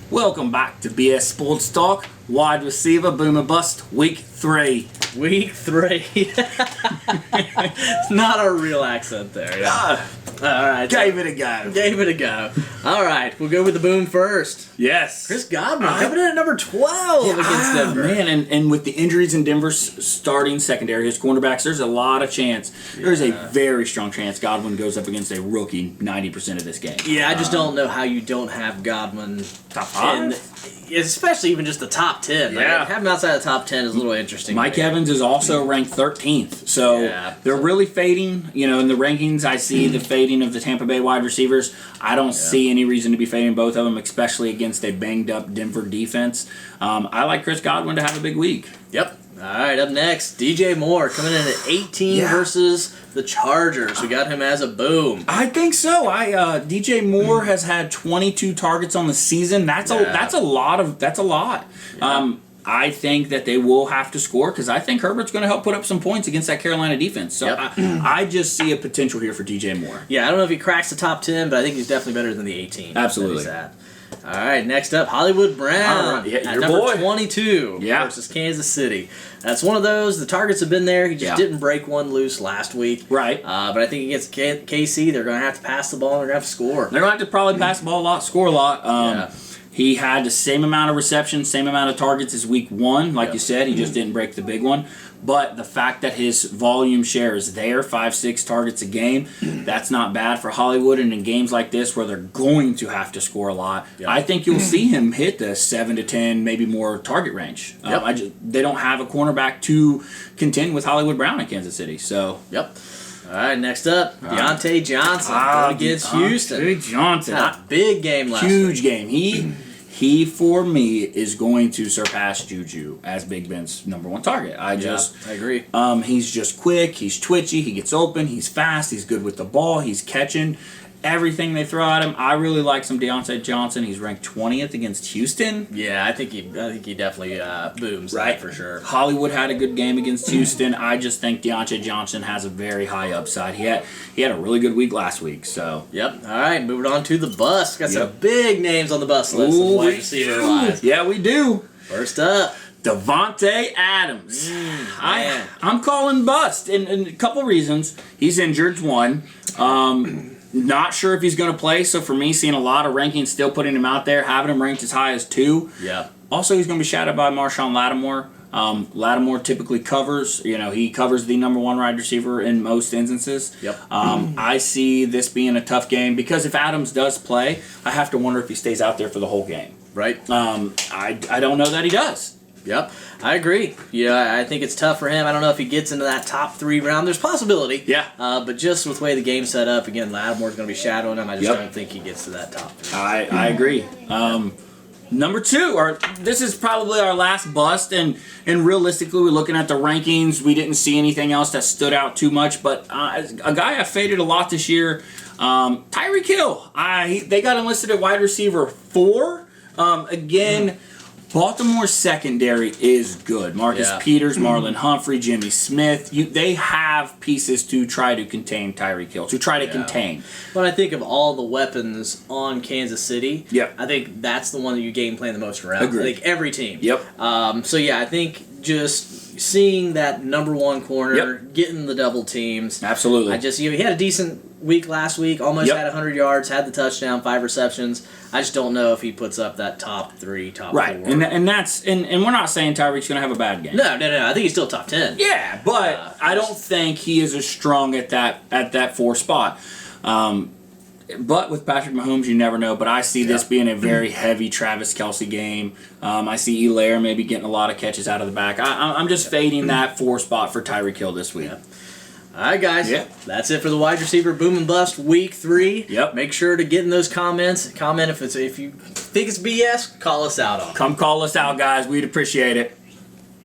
Welcome back to BS Sports Talk. Wide receiver, boom and bust, week 3. Week 3. It's not a real accent there. Yeah. All right. Gave it a go. Gave it a go. All right. We'll go with the boom first. Yes. Chris Godwin coming in at number 12 against Denver. Man, and with the injuries in Denver's starting secondary, his cornerbacks, there's a lot of chance. There's a very strong chance Godwin goes up against a rookie 90% of this game. Yeah, I just don't know how you don't have Godwin top 5. Especially even just the top 10. Yeah. Like, having him outside the top 10 is a little interesting. Mike Evans is also ranked 13th. So they're really fading. You know, in the rankings, I see the fading of the Tampa Bay wide receivers. I don't see any reason to be fading both of them, especially against a banged-up Denver defense. I like Chris Godwin to have a big week. Yep. All right, up next, DJ Moore coming in at 18 versus the Chargers. We got him as a boom. I think so. DJ Moore has had 22 targets on the season. That's a lot. Yeah. I think that they will have to score because I think Herbert's going to help put up some points against that Carolina defense. So I just see a potential here for DJ Moore. Yeah, I don't know if he cracks the top 10, but I think he's definitely better than the 18. Absolutely. All right, next up, Hollywood Brown at your number boy. 22 versus Kansas City. That's one of those. The targets have been there. He just didn't break one loose last week. Right. But I think against KC, they're going to have to pass the ball and they're going to have to score. They're going to have to probably pass the ball a lot, score a lot. He had the same amount of receptions, same amount of targets as week 1. Like you said, he just didn't break the big one. But the fact that his volume share is there, 5-6 targets a game, that's not bad for Hollywood. And in games like this where they're going to have to score a lot, I think you'll see him hit the 7 to 10, maybe more target range. They don't have a cornerback to contend with Hollywood Brown in Kansas City. So, All right, next up, Diontae Johnson going against Houston. Diontae Johnson. Had a big game last week. Huge game. He, for me, is going to surpass Juju as Big Ben's number 1 target. I agree. He's just quick. He's twitchy. He gets open. He's fast. He's good with the ball. He's catching everything they throw at him. I really like some Diontae Johnson. He's ranked 20th against Houston. Yeah, I think he definitely booms that for sure. Hollywood had a good game against Houston. I just think Diontae Johnson has a very high upside. He had a really good week last week. So All right, moving on to the bus. Got some big names on the bus list. Wide receiver wise. Yeah, we do. First up, Devonta Adams. I'm calling bust, and a couple reasons. He's injured, one. Not sure if he's going to play, so for me, seeing a lot of rankings still putting him out there, having him ranked as high as 2. Yeah. Also, he's going to be shadowed by Marshawn Lattimore. Lattimore typically covers. He covers the number 1 wide receiver in most instances. Yep. I see this being a tough game because if Adams does play, I have to wonder if he stays out there for the whole game. Right. I don't know that he does. Yep, I agree. Yeah, I think it's tough for him. I don't know if he gets into that top 3 round. There's possibility. Yeah. But just with the way the game's set up, again, Lattimore's going to be shadowing him. I just don't think he gets to that top 3. I agree. Number 2, this is probably our last bust, and realistically, we're looking at the rankings. We didn't see anything else that stood out too much, but a guy I faded a lot this year, Tyreek Hill. They got enlisted at wide receiver 4. Baltimore's secondary is good. Marcus Peters, Marlon Humphrey, Jimmy Smith. They have pieces to try to contain Tyreek Hill, to try to contain. When I think of all the weapons on Kansas City, I think that's the one that you game plan the most around. Agreed. I think every team. Yep. I think just seeing that number 1 corner, getting the double teams. Absolutely. He had a decent week last week, almost had 100 yards, had the touchdown, 5 receptions. I just don't know if he puts up that top 3, top 4. Right, and we're not saying Tyreek's going to have a bad game. No. I think he's still top 10. Yeah, but I don't think he is as strong at that 4 spot. But with Patrick Mahomes, you never know. But I see this being a very heavy Travis Kelce game. I see Elaire maybe getting a lot of catches out of the back. I'm just fading that 4 spot for Tyreek Hill this week. All right, guys. That's it for the wide receiver boom and bust week 3. Make sure to get in those comments. Comment if you think it's BS. Call us out on it. Come call us out, guys. We'd appreciate it.